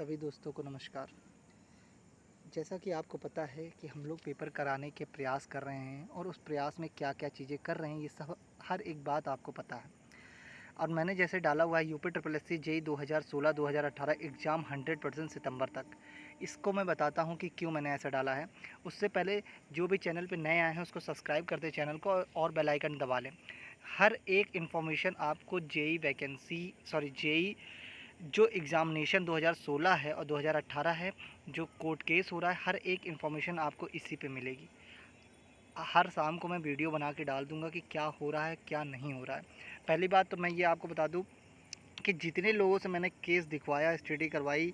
सभी दोस्तों को नमस्कार। जैसा कि आपको पता है कि हम लोग पेपर कराने के प्रयास कर रहे हैं और उस प्रयास में क्या-क्या चीज़ें कर रहे हैं, ये सब हर एक बात आपको पता है। और मैंने जैसे डाला हुआ है UP triple SC JEE 2016-2018 exam 100% सितंबर तक। इसको मैं बताता हूँ कि क्यों मैंने ऐसा डाला है। उससे पहले जो भी चैनल पे नए आए हैं उसको सब्सक्राइब कर दें चैनल को और बेल आइकन दबा लें। हर एक इन्फॉर्मेशन आपको जेईई जो एग्ज़ामिनेशन 2016 है और 2018 है, जो कोर्ट केस हो रहा है, हर एक इन्फॉर्मेशन आपको इसी पे मिलेगी। हर शाम को मैं वीडियो बना के डाल दूँगा कि क्या हो रहा है, क्या नहीं हो रहा है। पहली बात तो मैं ये आपको बता दूँ कि जितने लोगों से मैंने केस दिखवाया, स्टडी करवाई,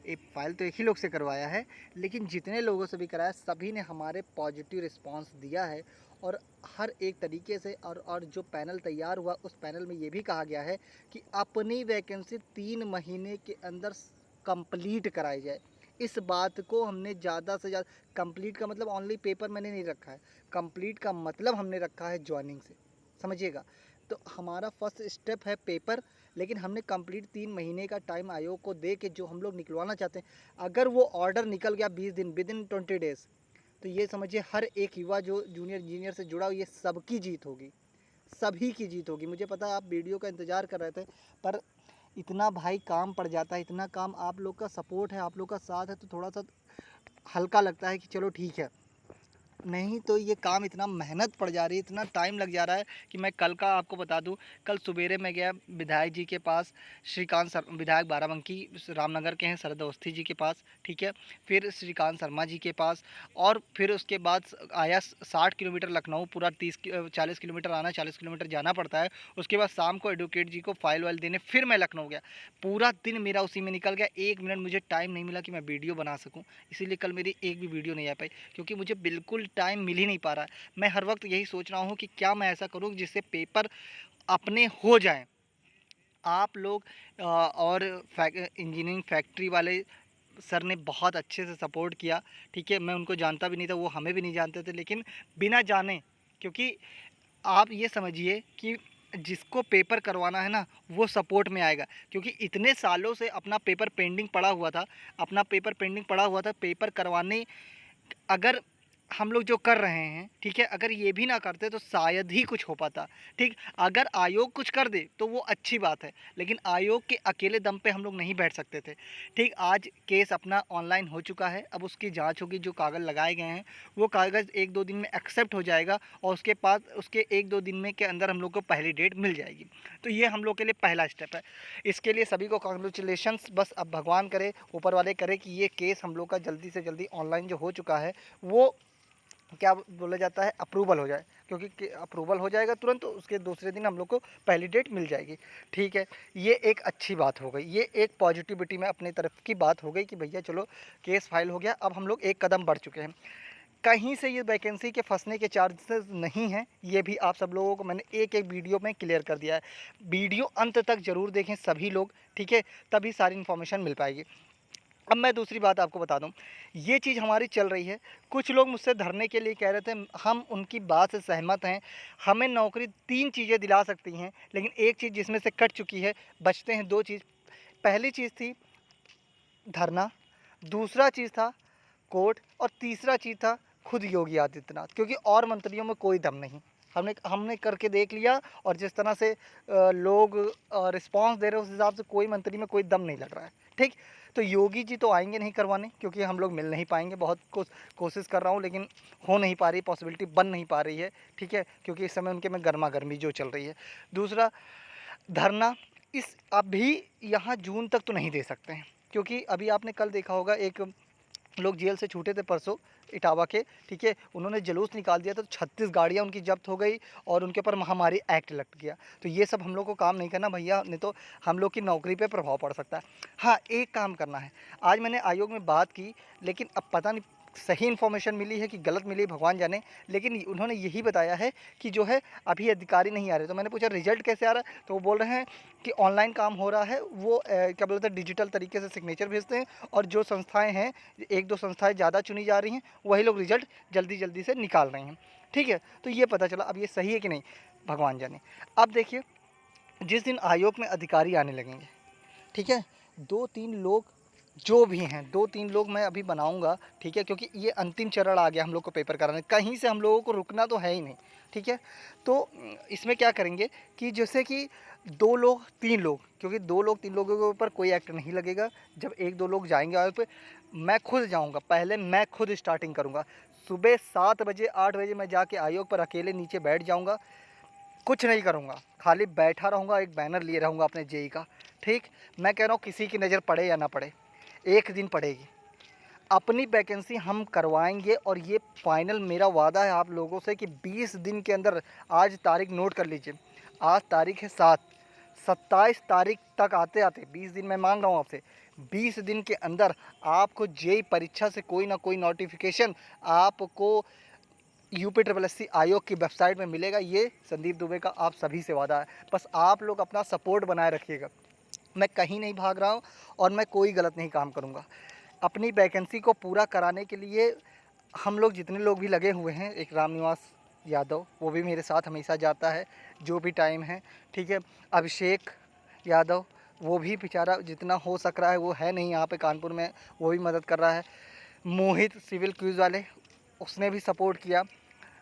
एक फ़ाइल तो एक ही लोग से करवाया है, लेकिन जितने लोगों से भी कराया सभी ने हमारे पॉजिटिव रिस्पांस दिया है। और हर एक तरीके से और जो पैनल तैयार हुआ उस पैनल में ये भी कहा गया है कि अपनी वैकेंसी 3 महीने के अंदर कंप्लीट कराई जाए। इस बात को हमने ज़्यादा से ज़्यादा, कंप्लीट का मतलब ओनली पेपर मैंने नहीं रखा है, कंप्लीट का मतलब हमने रखा है जॉइनिंग से, समझिएगा। तो हमारा फर्स्ट स्टेप है पेपर, लेकिन हमने कंप्लीट 3 महीने का टाइम आयोग को दे के जो हम लोग निकलवाना चाहते हैं, अगर वो ऑर्डर निकल गया 20 दिन विदिन 20 डेज़, तो ये समझिए हर एक युवा जो जूनियर इंजीनियर से जुड़ा हो, ये सबकी जीत होगी, सभी की जीत होगी। मुझे पता है आप वीडियो का इंतज़ार कर रहे थे, पर इतना भाई काम पड़ जाता है, इतना काम, आप लोग का सपोर्ट है, आप लोग का साथ है, तो थोड़ा सा हल्का लगता है कि चलो ठीक है। नहीं तो ये काम इतना मेहनत पड़ जा रही है, इतना टाइम लग जा रहा है कि मैं कल का आपको बता दूं, कल सवेरे मैं गया विधायक जी के पास, श्रीकांत विधायक बाराबंकी रामनगर के हैं, सरद अवस्थी जी के पास, ठीक है। फिर श्रीकांत शर्मा जी के पास, और फिर उसके बाद आया 60 किलोमीटर लखनऊ, पूरा 40 किलोमीटर आना, 40 किलोमीटर जाना पड़ता है। उसके बाद शाम को एडवोकेट जी को फाइल वाइल देने फिर मैं लखनऊ गया। पूरा दिन मेरा उसी में निकल गया, 1 मिनट मुझे टाइम नहीं मिला कि मैं वीडियो बना सकूँ। इसीलिए कल मेरी एक भी वीडियो नहीं आ पाई, क्योंकि मुझे बिल्कुल टाइम मिल ही नहीं पा रहा है। मैं हर वक्त यही सोच रहा हूँ कि क्या मैं ऐसा करूँ जिससे पेपर अपने हो जाएं। आप लोग और इंजीनियरिंग फैक्ट्री वाले सर ने बहुत अच्छे से सपोर्ट किया, ठीक है। मैं उनको जानता भी नहीं था, वो हमें भी नहीं जानते थे, लेकिन बिना जाने, क्योंकि आप ये समझिए कि जिसको पेपर करवाना है ना, वो सपोर्ट में आएगा, क्योंकि इतने सालों से अपना पेपर पेंडिंग पड़ा हुआ था, पेपर करवाने, अगर हम लोग जो कर रहे हैं, ठीक है, अगर ये भी ना करते तो शायद ही कुछ हो पाता, ठीक। अगर आयोग कुछ कर दे तो वो अच्छी बात है, लेकिन आयोग के अकेले दम पे हम लोग नहीं बैठ सकते थे, ठीक। आज केस अपना ऑनलाइन हो चुका है, अब उसकी जांच होगी, जो कागज़ लगाए गए हैं वो कागज़ 1-2 दिन में एक्सेप्ट हो जाएगा, और उसके बाद उसके 1-2 दिन में के अंदर हम लोग को पहली डेट मिल जाएगी। तो ये हम लोग के लिए पहला स्टेप है। इसके लिए सभी को कॉन्ग्रेचुलेशंस। बस अब भगवान करे, ऊपर वाले करे कि ये केस हम लोग का जल्दी से जल्दी ऑनलाइन जो हो चुका है वो क्या बोला जाता है, अप्रूवल हो जाए, क्योंकि अप्रूवल हो जाएगा तुरंत, तो उसके दूसरे दिन हम लोग को पहली डेट मिल जाएगी, ठीक है। ये एक अच्छी बात हो गई, ये एक पॉजिटिविटी में अपनी तरफ की बात हो गई कि भैया चलो केस फाइल हो गया, अब हम लोग एक कदम बढ़ चुके हैं। कहीं से ये वैकेंसी के फंसने के चांसेस नहीं हैं, ये भी आप सब लोगों को मैंने एक एक वीडियो में क्लियर कर दिया है। वीडियो अंत तक ज़रूर देखें सभी लोग, ठीक है, तभी सारी इन्फॉर्मेशन मिल पाएगी। अब मैं दूसरी बात आपको बता दूं, ये चीज़ हमारी चल रही है। कुछ लोग मुझसे धरने के लिए कह रहे थे, हम उनकी बात से सहमत हैं। हमें नौकरी 3 चीज़ें दिला सकती हैं, लेकिन एक चीज़ जिसमें से कट चुकी है, बचते हैं 2 चीज़। पहली चीज़ थी धरना, दूसरा चीज़ था कोर्ट, और तीसरा चीज़ था खुद योगी आदित्यनाथ, क्योंकि और मंत्रियों में कोई दम नहीं। हमने हमने करके देख लिया, और जिस तरह से लोग रिस्पांस दे रहे हैं उस हिसाब से कोई मंत्री में कोई दम नहीं लग रहा है, ठीक। तो योगी जी तो आएंगे नहीं करवाने, क्योंकि हम लोग मिल नहीं पाएंगे। बहुत कोशिश कर रहा हूँ, लेकिन हो नहीं पा रही, पॉसिबिलिटी बन नहीं पा रही है, ठीक है, क्योंकि इस समय उनके में गर्मा गर्मी जो चल रही है। दूसरा, धरना, इस अभी यहाँ जून तक तो नहीं दे सकते हैं, क्योंकि अभी आपने कल देखा होगा, एक लोग जेल से छूटे थे परसों इटावा के, ठीक है, उन्होंने जुलूस निकाल दिया था, तो 36 गाड़ियाँ उनकी जब्त हो गई, और उनके ऊपर महामारी एक्ट लग गया। तो ये सब हम लोग को काम नहीं करना भैया, नहीं तो हम लोग की नौकरी पे प्रभाव पड़ सकता है। हाँ, एक काम करना है। आज मैंने आयोग में बात की, लेकिन अब पता नहीं सही इन्फॉर्मेशन मिली है कि गलत मिली, भगवान जाने, लेकिन उन्होंने यही बताया है कि जो है अभी अधिकारी नहीं आ रहे। तो मैंने पूछा रिजल्ट कैसे आ रहा है, तो वो बोल रहे हैं कि ऑनलाइन काम हो रहा है, वो क्या बोलते हैं, डिजिटल तरीके से सिग्नेचर भेजते हैं, और जो संस्थाएं हैं, 1-2 संस्थाएं ज़्यादा चुनी जा रही हैं, वही लोग रिजल्ट जल्दी जल्दी से निकाल रहे हैं, ठीक है। तो ये पता चला, अब ये सही है कि नहीं भगवान जाने। अब देखिए, जिस दिन आयोग में अधिकारी आने लगेंगे, ठीक है, 2-3 लोग जो भी हैं 2-3 लोग मैं अभी बनाऊँगा, ठीक है? क्योंकि ये अंतिम चरण आ गया हम लोग को पेपर कराने, कहीं से हम लोगों को रुकना तो है ही नहीं, ठीक है? तो इसमें क्या करेंगे कि जैसे कि 2 लोग 3 लोग, क्योंकि 2 लोग 3 लोगों के ऊपर कोई एक्ट नहीं लगेगा। जब 1-2 लोग जाएँगे आयोग पे, मैं खुद जाऊँगा, पहले मैं खुद स्टार्टिंग करूँगा। सुबह 7 बजे 8 बजे मैं जाके आयोग पर अकेले नीचे बैठ जाऊँगा, कुछ नहीं करूँगा, खाली बैठा रहूँगा, एक बैनर लिए रहूँगा अपने जेईई का, ठीक? मैं कह रहा हूँ किसी की नज़र पड़े या ना पड़े, एक दिन पड़ेगी। अपनी वैकेंसी हम करवाएंगे और ये फाइनल मेरा वादा है आप लोगों से कि 20 दिन के अंदर, आज तारीख नोट कर लीजिए, आज तारीख है 7, 27 तारीख तक आते आते 20 दिन मैं मांग रहा हूँ आपसे, 20 दिन के अंदर आपको जेईई परीक्षा से कोई ना कोई नोटिफिकेशन आपको यूपी ट्रिपल एस सी आयोग की वेबसाइट में मिलेगा। ये संदीप दुबे का आप सभी से वादा है, बस आप लोग अपना सपोर्ट बनाए रखिएगा। मैं कहीं नहीं भाग रहा हूँ और मैं कोई गलत नहीं काम करूँगा। अपनी वैकेंसी को पूरा कराने के लिए हम लोग जितने लोग भी लगे हुए हैं, एक रामनिवास यादव वो भी मेरे साथ हमेशा जाता है जो भी टाइम है, ठीक है? अभिषेक यादव वो भी बेचारा जितना हो सक रहा है, वो है नहीं यहाँ पे कानपुर में, वो भी मदद कर रहा है। मोहित सिविल क्विज़ वाले, उसने भी सपोर्ट किया।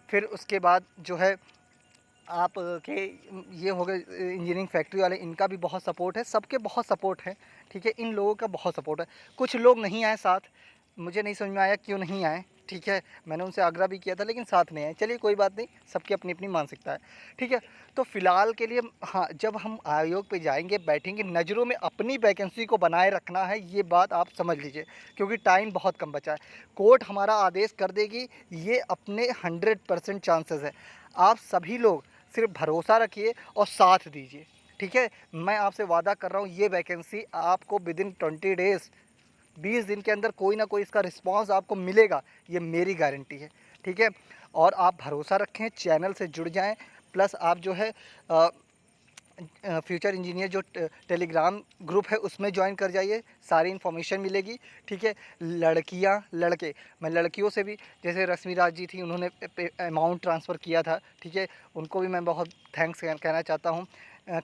फिर उसके बाद जो है आप के ये हो गए इंजीनियरिंग फैक्ट्री वाले, इनका भी बहुत सपोर्ट है, सबके बहुत सपोर्ट है, ठीक है? इन लोगों का बहुत सपोर्ट है। कुछ लोग नहीं आए साथ, मुझे नहीं समझ में आया क्यों नहीं आए, ठीक है? मैंने उनसे आग्रह भी किया था लेकिन साथ नहीं आए। चलिए कोई बात नहीं, सबकी अपनी अपनी मानसिकता है, ठीक है? तो फ़िलहाल के लिए हाँ, जब हम आयोग पे जाएंगे, बैठेंगे, नज़रों में अपनी वैकेंसी को बनाए रखना है, ये बात आप समझ लीजिए, क्योंकि टाइम बहुत कम बचा है। कोर्ट हमारा आदेश कर देगी, ये अपने 100% चांसेस है। आप सभी लोग सिर्फ भरोसा रखिए और साथ दीजिए, ठीक है? मैं आपसे वादा कर रहा हूँ ये वैकेंसी आपको विदिन 20 डेज़, 20 दिन के अंदर कोई ना कोई इसका रिस्पांस आपको मिलेगा, ये मेरी गारंटी है, ठीक है? और आप भरोसा रखें, चैनल से जुड़ जाएं, प्लस आप जो है फ्यूचर इंजीनियर जो टेलीग्राम ग्रुप है उसमें ज्वाइन कर जाइए, सारी इन्फॉर्मेशन मिलेगी, ठीक है? लड़कियां लड़के, मैं लड़कियों से भी, जैसे रश्मि राज जी थी, उन्होंने अमाउंट ट्रांसफ़र किया था, ठीक है? उनको भी मैं बहुत थैंक्स कहना चाहता हूँ।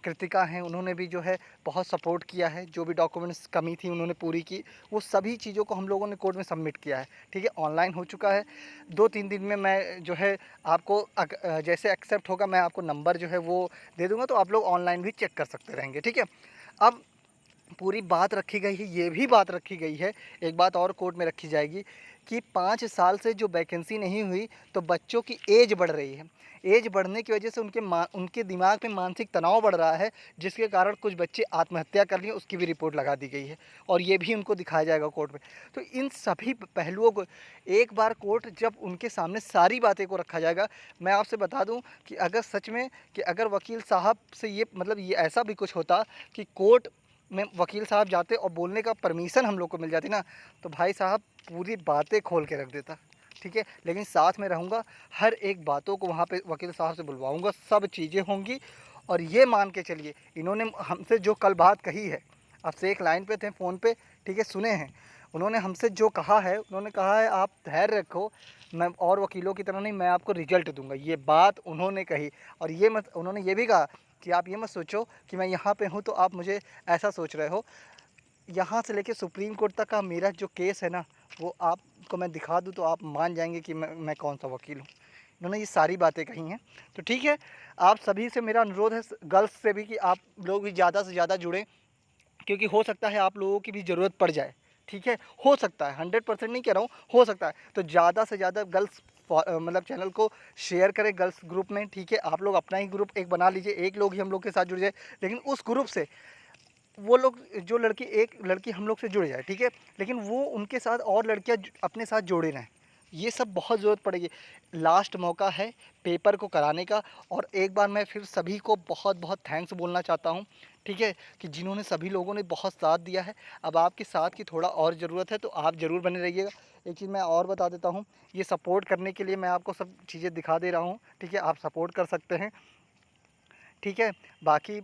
कृतिका हैं, उन्होंने भी जो है बहुत सपोर्ट किया है, जो भी डॉक्यूमेंट्स कमी थी उन्होंने पूरी की, वो सभी चीज़ों को हम लोगों ने कोर्ट में सबमिट किया है, ठीक है? ऑनलाइन हो चुका है। 2-3 दिन में मैं जो है आपको जैसे एक्सेप्ट होगा मैं आपको नंबर जो है वो दे दूँगा, तो आप लोग ऑनलाइन भी चेक कर सकते रहेंगे, ठीक है? अब पूरी बात रखी गई है, ये भी बात रखी गई है, एक बात और कोर्ट में रखी जाएगी कि 5 साल से जो वैकेंसी नहीं हुई, तो बच्चों की एज बढ़ रही है। एज बढ़ने की वजह से उनके दिमाग में मानसिक तनाव बढ़ रहा है, जिसके कारण कुछ बच्चे आत्महत्या कर लिए, उसकी भी रिपोर्ट लगा दी गई है और ये भी उनको दिखाया जाएगा कोर्ट में। तो इन सभी पहलुओं को एक बार कोर्ट जब उनके सामने सारी बातें को रखा जाएगा, मैं आपसे बता दूं कि अगर सच में कि अगर वकील साहब से ये मतलब ये ऐसा भी कुछ होता कि कोर्ट में वकील साहब जाते और बोलने का परमिशन हम लोग को मिल जाती ना, तो भाई साहब पूरी बातें खोल के रख देता, ठीक है? लेकिन साथ में रहूँगा, हर एक बातों को वहाँ पे वकील साहब से बुलवाऊँगा, सब चीज़ें होंगी। और ये मान के चलिए, इन्होंने हमसे जो कल बात कही है, आपसे एक लाइन पे थे फ़ोन पे, ठीक है, सुने हैं, उन्होंने हमसे जो कहा है, उन्होंने कहा है आप धैर्य रखो, मैं और वकीलों की तरह नहीं, मैं आपको रिजल्ट दूंगा, ये बात उन्होंने कही। और ये मत, उन्होंने ये भी कहा कि आप ये मत सोचो कि मैं यहाँ पे हूँ तो आप मुझे ऐसा सोच रहे हो, यहाँ से लेके सुप्रीम कोर्ट तक का मेरा जो केस है ना, वो आपको मैं दिखा दूँ तो आप मान जाएंगे कि मैं कौन सा वकील हूँ। उन्होंने ये सारी बातें कही हैं। तो ठीक है, आप सभी से मेरा अनुरोध है, गर्ल्स से भी, कि आप लोग भी ज़्यादा से ज़्यादा जुड़ें, क्योंकि हो सकता है आप लोगों की भी ज़रूरत पड़ जाए, ठीक है? हो सकता है, 100% नहीं कह रहा हूँ, हो सकता है। तो ज़्यादा से ज़्यादा गर्ल्स मतलब चैनल को शेयर करें गर्ल्स ग्रुप में, ठीक है? आप लोग अपना ही ग्रुप एक बना लीजिए, एक लोग ही हम लोग के साथ जुड़ जाए, लेकिन उस ग्रुप से वो लोग, जो लड़की, एक लड़की हम लोग से जुड़ जाए, ठीक है? लेकिन वो उनके साथ और लड़कियां अपने साथ जोड़े रहें, ये सब बहुत ज़रूरत पड़ेगी। लास्ट मौका है पेपर को कराने का। और एक बार मैं फिर सभी को बहुत बहुत थैंक्स बोलना चाहता हूँ, ठीक है, कि जिन्होंने, सभी लोगों ने बहुत साथ दिया है। अब आपके साथ की थोड़ा और ज़रूरत है, तो आप ज़रूर बने रहिएगा। एक चीज़ मैं और बता देता हूँ, ये सपोर्ट करने के लिए मैं आपको सब चीज़ें दिखा दे रहा हूँ, ठीक है? आप सपोर्ट कर सकते हैं, ठीक है? बाकी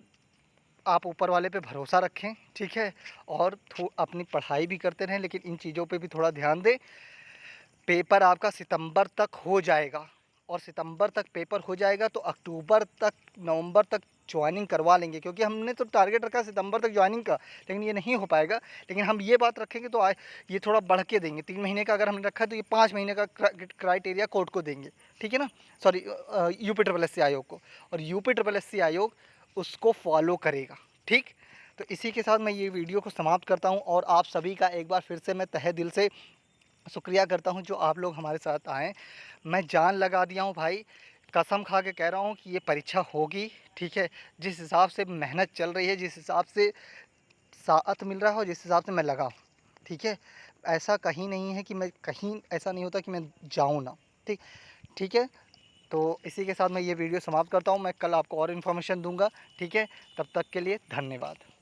आप ऊपर वाले पे भरोसा रखें, ठीक है? और अपनी पढ़ाई भी करते रहें, लेकिन इन चीज़ों पे भी थोड़ा ध्यान दें। पेपर आपका सितंबर तक हो जाएगा, और सितंबर तक पेपर हो जाएगा तो अक्टूबर तक, नवंबर तक ज्वाइनिंग करवा लेंगे, क्योंकि हमने तो टारगेट रखा सितंबर तक ज्वाइनिंग का, लेकिन ये नहीं हो पाएगा। लेकिन हम ये बात रखेंगे तो ये थोड़ा बढ़ के देंगे। 3 महीने का अगर हमने रखा तो ये 5 महीने का क्राइटेरिया कोर्ट को देंगे, ठीक है ना, सॉरी यूपी ट्रिपल एस आयोग को, और यूपी ट्रिपल एस आयोग उसको फॉलो करेगा, ठीक। तो इसी के साथ मैं ये वीडियो को समाप्त करता हूँ, और आप सभी का एक बार फिर से मैं तहे दिल से शुक्रिया करता हूँ जो आप लोग हमारे साथ आए। मैं जान लगा दिया हूँ भाई, कसम खा के कह रहा हूँ कि ये परीक्षा होगी, ठीक है। जिस हिसाब से मेहनत चल रही है, जिस हिसाब से साथ मिल रहा हो, जिस हिसाब से मैं लगा हूँ, ठीक है। ऐसा कहीं नहीं है कि मैं कहीं ऐसा नहीं होता कि मैं जाऊँ ना, ठीक, ठीक है। तो इसी के साथ मैं ये वीडियो समाप्त करता हूँ। मैं कल आपको और इन्फॉर्मेशन दूँगा, ठीक है। तब तक के लिए धन्यवाद।